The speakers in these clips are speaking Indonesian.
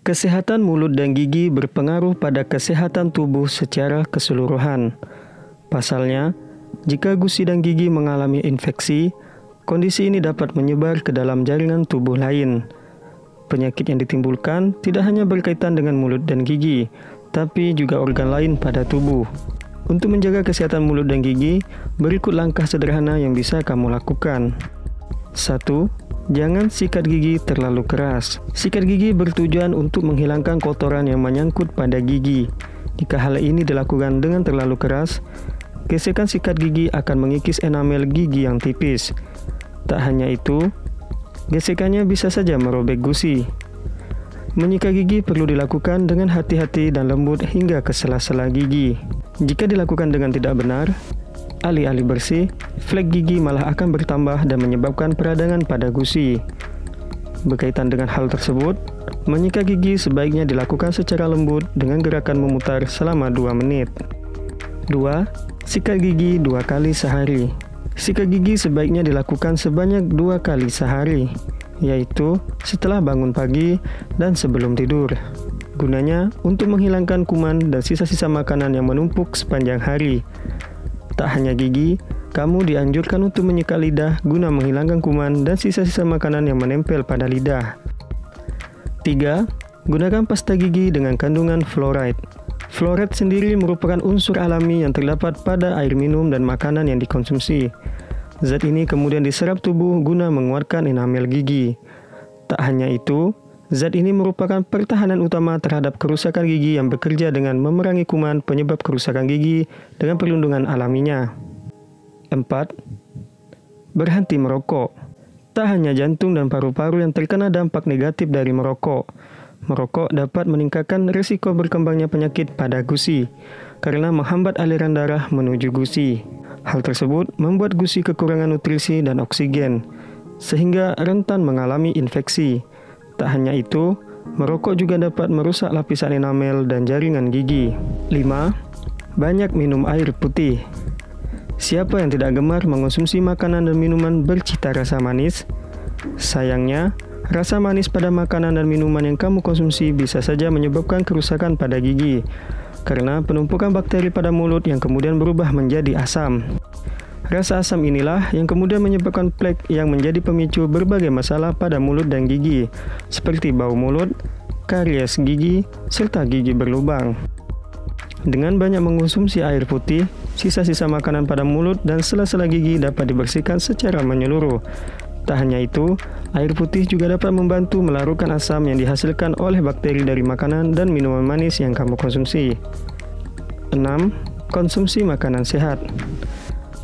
Kesehatan mulut dan gigi berpengaruh pada kesehatan tubuh secara keseluruhan. Pasalnya, jika gusi dan gigi mengalami infeksi, kondisi ini dapat menyebar ke dalam jaringan tubuh lain. Penyakit yang ditimbulkan tidak hanya berkaitan dengan mulut dan gigi, tapi juga organ lain pada tubuh. Untuk menjaga kesehatan mulut dan gigi, berikut langkah sederhana yang bisa kamu lakukan. 1. Jangan sikat gigi terlalu keras. Sikat gigi bertujuan untuk menghilangkan kotoran yang menyangkut pada gigi. Jika hal ini dilakukan dengan terlalu keras, gesekan sikat gigi akan mengikis enamel gigi yang tipis. Tak hanya itu, gesekannya bisa saja merobek gusi. Menyikat gigi perlu dilakukan dengan hati-hati dan lembut hingga ke sela-sela gigi. Jika dilakukan dengan tidak benar, alih-alih bersih, flek gigi malah akan bertambah dan menyebabkan peradangan pada gusi. Berkaitan dengan hal tersebut, menyikat gigi sebaiknya dilakukan secara lembut dengan gerakan memutar selama 2 menit. 2. Sikat gigi 2 kali sehari. Sikat gigi sebaiknya dilakukan sebanyak 2 kali sehari, yaitu setelah bangun pagi dan sebelum tidur. Gunanya untuk menghilangkan kuman dan sisa-sisa makanan yang menumpuk sepanjang hari. Tak hanya gigi, kamu dianjurkan untuk menyikat lidah guna menghilangkan kuman dan sisa-sisa makanan yang menempel pada lidah. 3. Gunakan pasta gigi dengan kandungan fluoride. Fluoride sendiri merupakan unsur alami yang terdapat pada air minum dan makanan yang dikonsumsi. Zat ini kemudian diserap tubuh guna menguatkan enamel gigi. Tak hanya itu, zat ini merupakan pertahanan utama terhadap kerusakan gigi yang bekerja dengan memerangi kuman penyebab kerusakan gigi dengan perlindungan alaminya. 4. Berhenti merokok. Tak hanya jantung dan paru-paru yang terkena dampak negatif dari merokok. Merokok dapat meningkatkan risiko berkembangnya penyakit pada gusi karena menghambat aliran darah menuju gusi. Hal tersebut membuat gusi kekurangan nutrisi dan oksigen, sehingga rentan mengalami infeksi. Tak hanya itu, merokok juga dapat merusak lapisan enamel dan jaringan gigi. 5. Banyak minum air putih. Siapa yang tidak gemar mengonsumsi makanan dan minuman bercita rasa manis? Sayangnya, rasa manis pada makanan dan minuman yang kamu konsumsi bisa saja menyebabkan kerusakan pada gigi, karena penumpukan bakteri pada mulut yang kemudian berubah menjadi asam. Rasa asam inilah yang kemudian menyebabkan plek yang menjadi pemicu berbagai masalah pada mulut dan gigi, seperti bau mulut, karies gigi, serta gigi berlubang. Dengan banyak mengonsumsi air putih, sisa-sisa makanan pada mulut dan sela-sela gigi dapat dibersihkan secara menyeluruh. Tak hanya itu, air putih juga dapat membantu melarutkan asam yang dihasilkan oleh bakteri dari makanan dan minuman manis yang kamu konsumsi. 6. Konsumsi makanan sehat.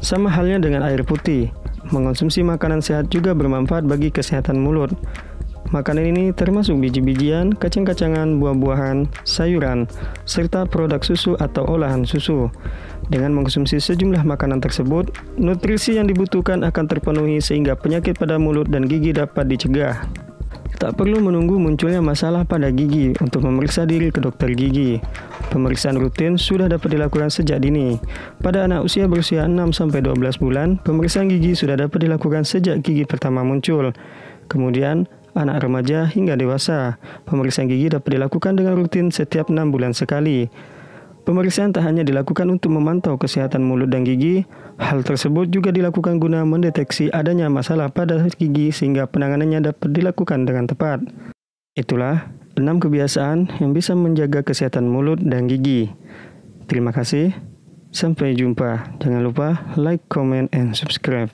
Sama halnya dengan air putih, mengonsumsi makanan sehat juga bermanfaat bagi kesehatan mulut. Makanan ini termasuk biji-bijian, kacang-kacangan, buah-buahan, sayuran, serta produk susu atau olahan susu. Dengan mengonsumsi sejumlah makanan tersebut, nutrisi yang dibutuhkan akan terpenuhi sehingga penyakit pada mulut dan gigi dapat dicegah. Tak perlu menunggu munculnya masalah pada gigi untuk memeriksa diri ke dokter gigi. Pemeriksaan rutin sudah dapat dilakukan sejak dini. Pada anak usia berusia 6-12 bulan, pemeriksaan gigi sudah dapat dilakukan sejak gigi pertama muncul. Kemudian, anak remaja hingga dewasa, pemeriksaan gigi dapat dilakukan dengan rutin setiap 6 bulan sekali. Pemeriksaan tak hanya dilakukan untuk memantau kesehatan mulut dan gigi, hal tersebut juga dilakukan guna mendeteksi adanya masalah pada gigi sehingga penanganannya dapat dilakukan dengan tepat. Itulah 6 kebiasaan yang bisa menjaga kesehatan mulut dan gigi. Terima kasih, sampai jumpa. Jangan lupa like, comment, and subscribe.